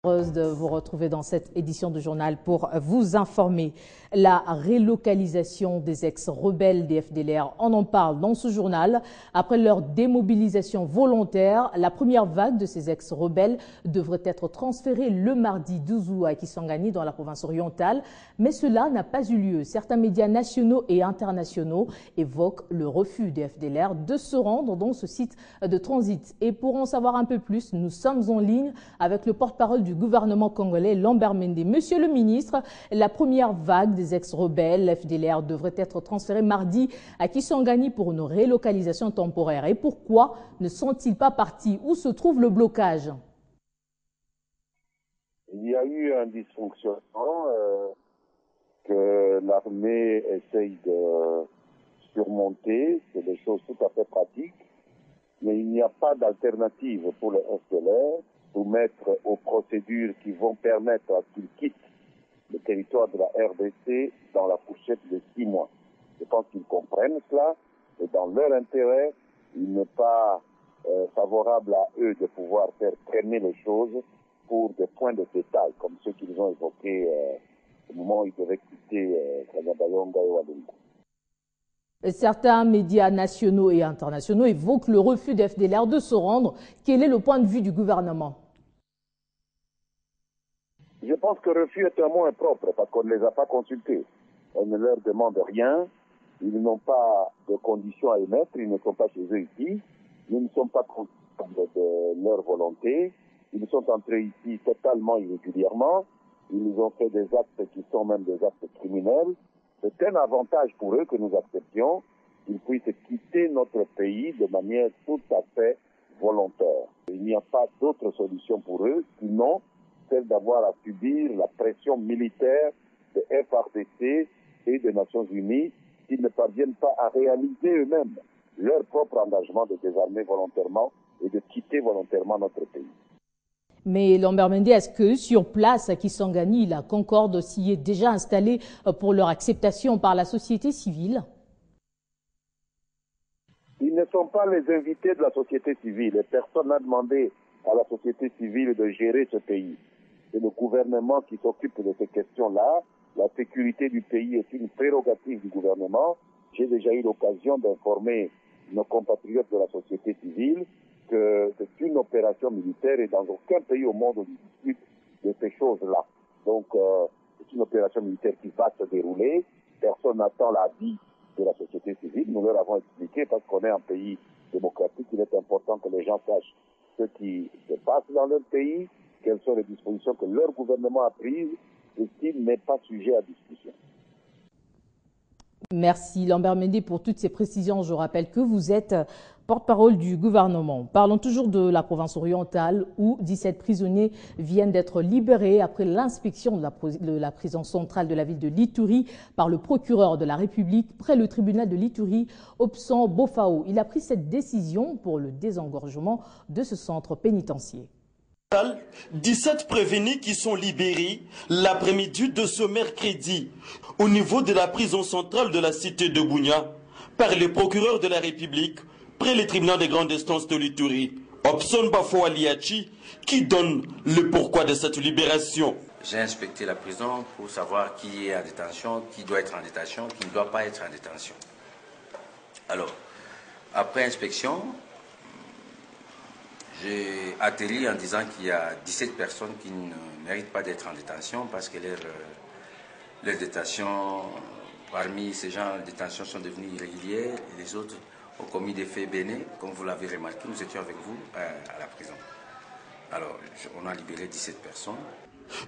Heureuse de vous retrouver dans cette édition du journal pour vous informer. La relocalisation des ex-rebelles des FDLR, on en parle dans ce journal. Après leur démobilisation volontaire, la première vague de ces ex-rebelles devrait être transférée le mardi 12 août à Kisangani dans la province orientale. Mais cela n'a pas eu lieu. Certains médias nationaux et internationaux évoquent le refus des FDLR de se rendre dans ce site de transit. Et pour en savoir un peu plus, nous sommes en ligne avec le porte-parole du gouvernement congolais, Lambert Mende. Monsieur le ministre, la première vague des ex-rebelles FDLR devrait être transférée mardi à Kisangani pour une relocalisation temporaire. Et pourquoi ne sont-ils pas partis? Où se trouve le blocage? Il y a eu un dysfonctionnement que l'armée essaye de surmonter. C'est des choses tout à fait pratiques. Mais il n'y a pas d'alternative pour les FDLR. Soumettre aux procédures qui vont permettre à qu'ils quittent le territoire de la RDC dans la fourchette de 6 mois. Je pense qu'ils comprennent cela et dans leur intérêt, il n'est pas favorable à eux de pouvoir faire traîner les choses pour des points de détail comme ceux qu'ils ont évoqués au moment où ils devaient quitter Kanyabayonga et Walungu. Certains médias nationaux et internationaux évoquent le refus des FDLR de se rendre. Quel est le point de vue du gouvernement? Je pense que refus est un mot impropre parce qu'on ne les a pas consultés. On ne leur demande rien. Ils n'ont pas de conditions à émettre. Ils ne sont pas chez eux ici. Nous ne sommes pas conscients de leur volonté. Ils sont entrés ici totalement irrégulièrement. Ils ont fait des actes qui sont même des actes criminels. C'est un avantage pour eux que nous acceptions qu'ils puissent quitter notre pays de manière tout à fait volontaire. Il n'y a pas d'autre solution pour eux sinon celle d'avoir à subir la pression militaire de FARDC et des Nations Unies s'ils ne parviennent pas à réaliser eux-mêmes leur propre engagement de désarmer volontairement et de quitter volontairement notre pays. Mais Lambert Mende, est-ce que sur place à Kisangani, la Concorde s'y est déjà installée pour leur acceptation par la société civile? Ils ne sont pas les invités de la société civile. Personne n'a demandé à la société civile de gérer ce pays. C'est le gouvernement qui s'occupe de ces questions-là. La sécurité du pays est une prérogative du gouvernement. J'ai déjà eu l'occasion d'informer nos compatriotes de la société civile que c'est une opération militaire et dans aucun pays au monde on discute de ces choses-là. Donc, c'est une opération militaire qui va se dérouler. Personne n'attend l'avis de la société civile. Nous leur avons expliqué, parce qu'on est un pays démocratique, il est important que les gens sachent ce qui se passe dans leur pays, quelles sont les dispositions que leur gouvernement a prises et s'il n'est pas sujet à discussion. Merci Lambert Mende pour toutes ces précisions. Je rappelle que vous êtes porte-parole du gouvernement. Parlons toujours de la province orientale où 17 prisonniers viennent d'être libérés après l'inspection de la prison centrale de la ville de l'Ituri par le procureur de la République près le tribunal de l'Ituri, Opson Bofao. Il a pris cette décision pour le désengorgement de ce centre pénitentiaire. 17 prévenus qui sont libérés l'après-midi de ce mercredi au niveau de la prison centrale de la cité de Bunia par le procureur de la République près le tribunal des grandes instances de l'Ituri, Opson Bafo Aliachi, qui donne le pourquoi de cette libération. J'ai inspecté la prison pour savoir qui est en détention, qui doit être en détention, qui ne doit pas être en détention. Alors, après inspection, j'ai atterri en disant qu'il y a 17 personnes qui ne méritent pas d'être en détention parce que leurs détentions, parmi ces gens, les détentions sont devenues irrégulières et les autres ont commis des faits bénins. Comme vous l'avez remarqué, nous étions avec vous à la prison. Alors, on a libéré 17 personnes.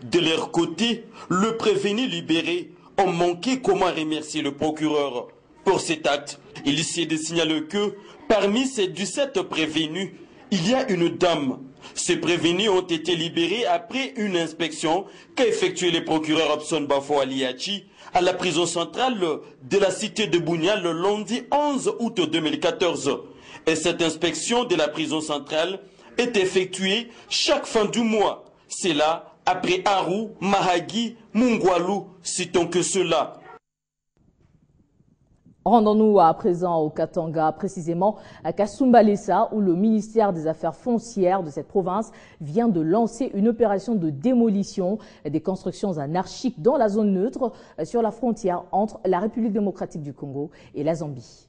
De leur côté, le prévenu libéré ont manqué comment remercier le procureur pour cet acte. Il s'est de signaler que parmi ces 17 prévenus, il y a une dame. Ces prévenus ont été libérés après une inspection qu'a effectué le procureur Opson Bafo Aliachi à la prison centrale de la cité de Bunia le lundi 11 août 2014. Et cette inspection de la prison centrale est effectuée chaque fin du mois. C'est là, après Aru, Mahagi, Mungwalu, citons que cela. Rendons-nous à présent au Katanga, précisément à Kasumbalesa, où le ministère des Affaires foncières de cette province vient de lancer une opération de démolition des constructions anarchiques dans la zone neutre sur la frontière entre la République démocratique du Congo et la Zambie.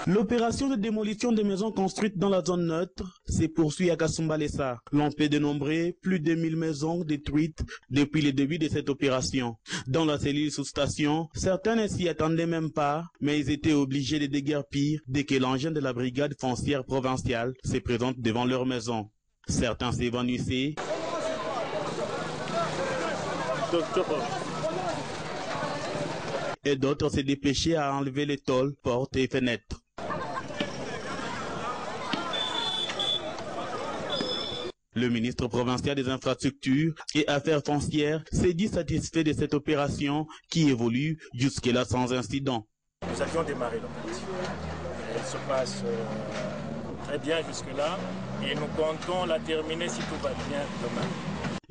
L'opération de démolition des maisons construites dans la zone neutre se poursuit à Kasumbalesa. L'on peut dénombrer plus de 1000 maisons détruites depuis le début de cette opération. Dans la cellule sous-station, certains ne s'y attendaient même pas, mais ils étaient obligés de déguerpir dès que l'engin de la brigade foncière provinciale se présente devant leur maison. Certains s'évanouissaient et d'autres se dépêchaient à enlever les tôles, portes et fenêtres. Le ministre provincial des Infrastructures et Affaires foncières s'est dit satisfait de cette opération qui évolue jusque-là sans incident. Nous avions démarré l'opération. Elle se passe très bien jusque-là et nous comptons la terminer si tout va bien demain.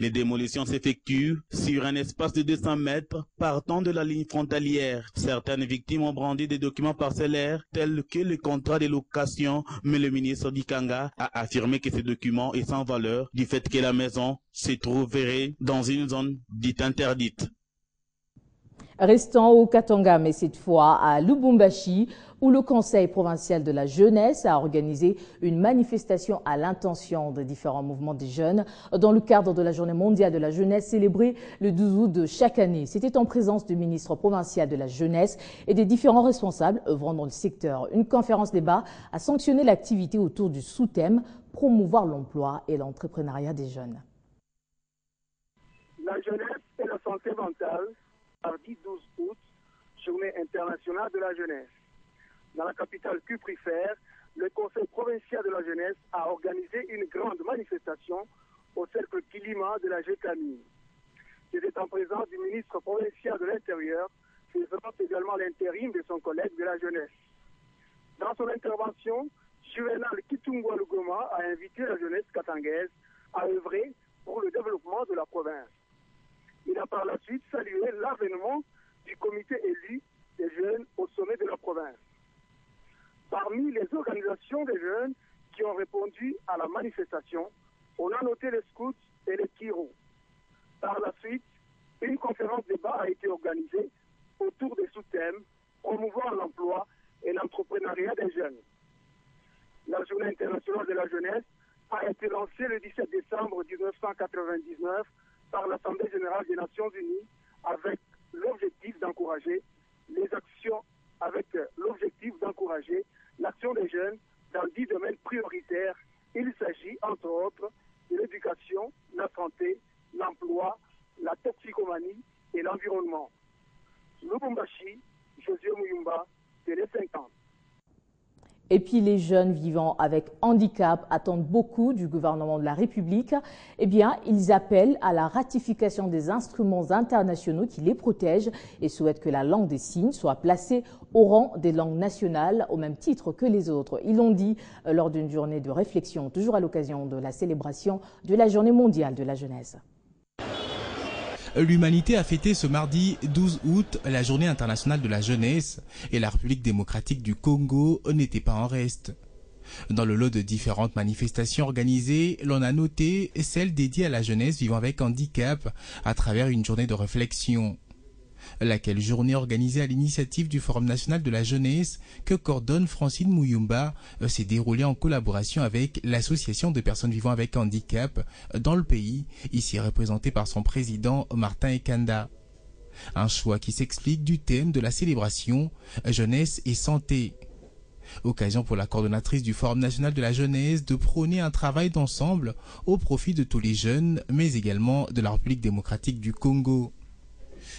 Les démolitions s'effectuent sur un espace de 200 mètres partant de la ligne frontalière. Certaines victimes ont brandi des documents parcellaires tels que le contrat de location, mais le ministre Dikanga a affirmé que ces documents sont sans valeur du fait que la maison se trouverait dans une zone dite interdite. Restons au Katanga, mais cette fois à Lubumbashi, où le Conseil provincial de la jeunesse a organisé une manifestation à l'intention de différents mouvements des jeunes dans le cadre de la Journée mondiale de la jeunesse célébrée le 12 août de chaque année. C'était en présence du ministre provincial de la jeunesse et des différents responsables œuvrant dans le secteur. Une conférence débat a sanctionné l'activité autour du sous-thème « Promouvoir l'emploi et l'entrepreneuriat des jeunes ». La jeunesse et la santé mentale, mardi 12 août, Journée internationale de la jeunesse. Dans la capitale cuprifère, le Conseil provincial de la jeunesse a organisé une grande manifestation au cercle Kilima de la GECAMI. C'était en présence du ministre provincial de l'Intérieur, faisant également l'intérim de son collègue de la jeunesse. Dans son intervention, Juvenal Kitungwa Lugoma a invité la jeunesse katangaise à œuvrer pour le développement de la province. Il a par la suite salué l'avènement du comité élu des jeunes au sommet de la province. Parmi les organisations des jeunes qui ont répondu à la manifestation, on a noté les scouts et les Kiro. Par la suite, une conférence débat a été organisée autour des sous-thèmes promouvoir l'emploi et l'entrepreneuriat des jeunes. La Journée internationale de la jeunesse a été lancée le 17 décembre 1999 par l'Assemblée générale des Nations unies avec l'objectif d'encourager l'action des jeunes dans 10 domaines prioritaires. Il s'agit, entre autres, de l'éducation, la santé, l'emploi, la toxicomanie et l'environnement. Lubumbashi, Josué Muyumba, Télé 50. Et puis les jeunes vivant avec handicap attendent beaucoup du gouvernement de la République. Eh bien, ils appellent à la ratification des instruments internationaux qui les protègent et souhaitent que la langue des signes soit placée au rang des langues nationales au même titre que les autres. Ils l'ont dit lors d'une journée de réflexion, toujours à l'occasion de la célébration de la Journée mondiale de la jeunesse. L'humanité a fêté ce mardi 12 août la Journée internationale de la jeunesse et la République démocratique du Congo n'était pas en reste. Dans le lot de différentes manifestations organisées, l'on a noté celle dédiée à la jeunesse vivant avec handicap à travers une journée de réflexion. Laquelle journée organisée à l'initiative du Forum national de la jeunesse que coordonne Francine Muyumba s'est déroulée en collaboration avec l'association de personnes vivant avec handicap dans le pays, ici représentée par son président Martin Ekanda. Un choix qui s'explique du thème de la célébration jeunesse et santé. Occasion pour la coordonnatrice du Forum national de la jeunesse de prôner un travail d'ensemble au profit de tous les jeunes, mais également de la République démocratique du Congo.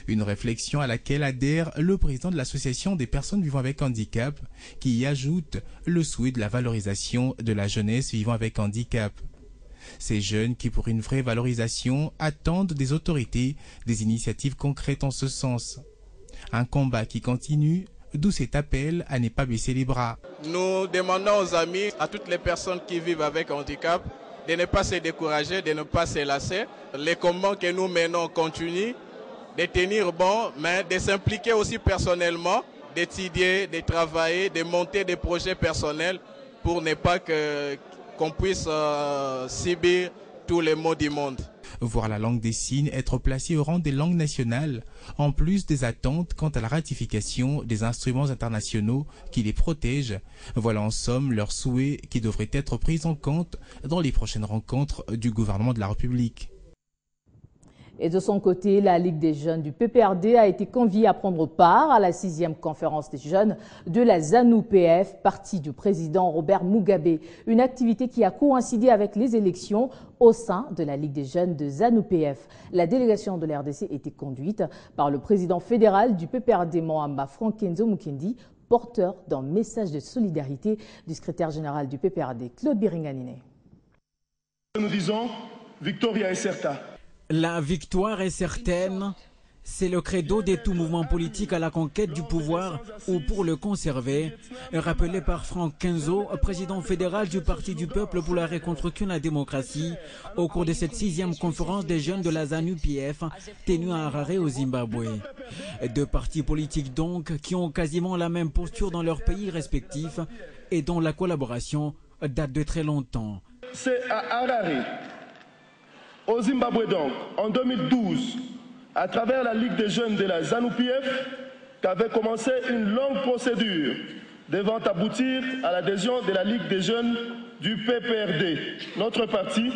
Une réflexion à laquelle adhère le président de l'association des personnes vivant avec handicap, qui y ajoute le souhait de la valorisation de la jeunesse vivant avec handicap. Ces jeunes qui, pour une vraie valorisation, attendent des autorités des initiatives concrètes en ce sens. Un combat qui continue, d'où cet appel à ne pas baisser les bras. Nous demandons aux amis, à toutes les personnes qui vivent avec handicap, de ne pas se décourager, de ne pas se lasser. Les combats que nous menons continuent. de tenir bon, mais de s'impliquer aussi personnellement, d'étudier, de travailler, de monter des projets personnels pour ne pas qu'on puisse subir tous les maux du monde. Voir la langue des signes être placée au rang des langues nationales, en plus des attentes quant à la ratification des instruments internationaux qui les protègent. Voilà en somme leurs souhaits qui devraient être pris en compte dans les prochaines rencontres du gouvernement de la République. Et de son côté, la Ligue des jeunes du PPRD a été conviée à prendre part à la 6e conférence des jeunes de la ZANU-PF, parti du président Robert Mugabe. Une activité qui a coïncidé avec les élections au sein de la Ligue des jeunes de ZANU-PF. La délégation de la RDC était conduite par le président fédéral du PPRD, Mohamba Frankenzo Mukendi, porteur d'un message de solidarité du secrétaire général du PPRD, Claude Biringanine. Nous disons, Victoria Incerta. La victoire est certaine, c'est le credo de tout mouvement politique à la conquête du pouvoir ou pour le conserver, rappelé par Franck Kenzo, président fédéral du Parti du Peuple pour la Reconstruction et la Démocratie, au cours de cette 6e conférence des jeunes de la ZANU-PF tenue à Harare au Zimbabwe. Deux partis politiques donc qui ont quasiment la même posture dans leurs pays respectifs et dont la collaboration date de très longtemps. C'est à Harare, au Zimbabwe donc, en 2012, à travers la Ligue des jeunes de la ZANU-PF, qu'avait commencé une longue procédure devant aboutir à l'adhésion de la Ligue des jeunes du PPRD, notre parti,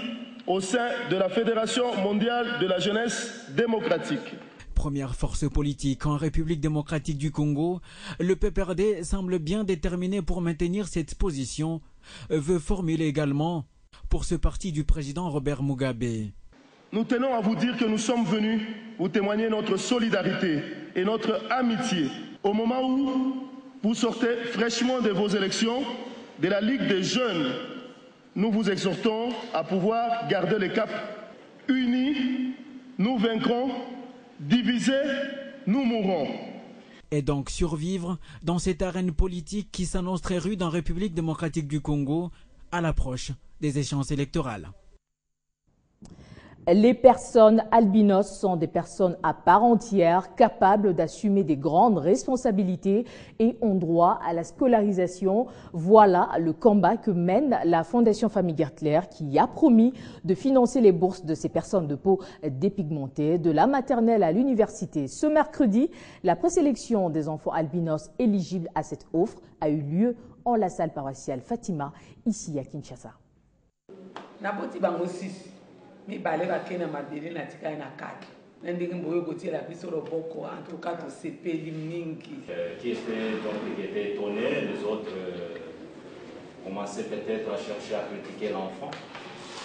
au sein de la Fédération mondiale de la jeunesse démocratique. Première force politique en République démocratique du Congo, le PPRD semble bien déterminé pour maintenir cette position, veut formuler également pour ce parti du président Robert Mugabe. Nous tenons à vous dire que nous sommes venus vous témoigner notre solidarité et notre amitié au moment où vous sortez fraîchement de vos élections de la Ligue des jeunes. Nous vous exhortons à pouvoir garder le cap. Unis, nous vaincrons. Divisés, nous mourrons. Et donc survivre dans cette arène politique qui s'annonce très rude en République démocratique du Congo à l'approche des échéances électorales. Les personnes albinos sont des personnes à part entière, capables d'assumer des grandes responsabilités et ont droit à la scolarisation. Voilà le combat que mène la Fondation Famille Gertler qui a promis de financer les bourses de ces personnes de peau dépigmentée de la maternelle à l'université. Ce mercredi, la présélection des enfants albinos éligibles à cette offre a eu lieu en la salle paroissiale Fatima, ici à Kinshasa. Mi bale ba kena madele na tika na kaki ndenge mboyo gotiela biso loboko en tout cas to sepeli mingi qui était étonné, les autres commençaient peut-être à chercher à critiquer l'enfant,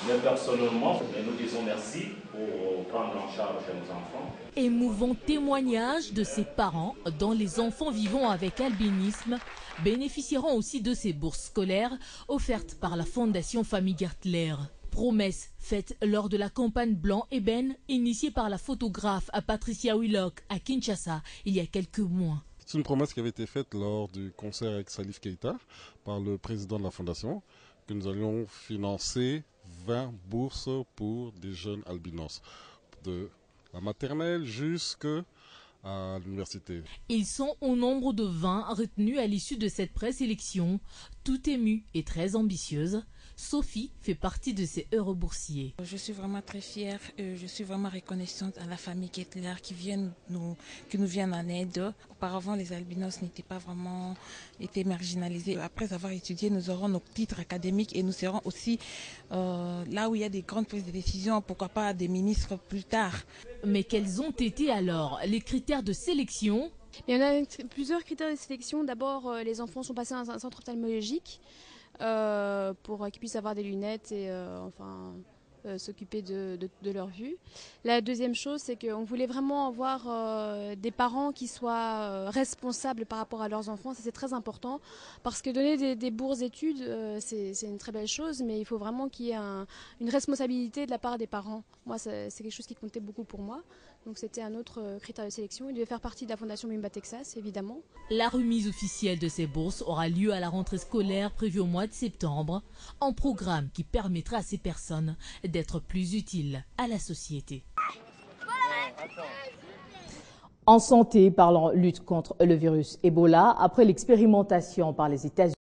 mais personnellement nous disons merci pour prendre en charge nos enfants. Émouvant témoignage de ces parents dont les enfants vivant avec albinisme bénéficieront aussi de ces bourses scolaires offertes par la Fondation Famille Gertler. Promesse faite lors de la campagne Blanc Ébène initiée par la photographe Patricia Willock à Kinshasa il y a quelques mois. C'est une promesse qui avait été faite lors du concert avec Salif Keïta par le président de la Fondation, que nous allions financer 20 bourses pour des jeunes albinos, de la maternelle jusqu'à l'université. Ils sont au nombre de 20 retenus à l'issue de cette présélection, tout émue et très ambitieuse. Sophie fait partie de ces heureux boursiers. Je suis vraiment très fière et je suis vraiment reconnaissante à la famille Gertler qui nous viennent en aide. Auparavant, les albinos n'étaient pas vraiment marginalisés. Après avoir étudié, nous aurons nos titres académiques et nous serons aussi là où il y a des grandes prises de décision, pourquoi pas des ministres plus tard. Mais quels ont été alors les critères de sélection? Il y en a plusieurs critères de sélection. D'abord, les enfants sont passés dans un centre ophtalmologique pour qu'ils puissent avoir des lunettes et s'occuper de leur vue. La deuxième chose, c'est qu'on voulait vraiment avoir des parents qui soient responsables par rapport à leurs enfants. Ça, c'est très important parce que donner des bourses d'études, c'est une très belle chose, mais il faut vraiment qu'il y ait une responsabilité de la part des parents. Moi, c'est quelque chose qui comptait beaucoup pour moi. Donc c'était un autre critère de sélection. Il devait faire partie de la Fondation Bimba Texas, évidemment. La remise officielle de ces bourses aura lieu à la rentrée scolaire prévue au mois de septembre, un programme qui permettra à ces personnes d'être plus utiles à la société. En santé, parlons lutte contre le virus Ebola. Après l'expérimentation par les États-Unis,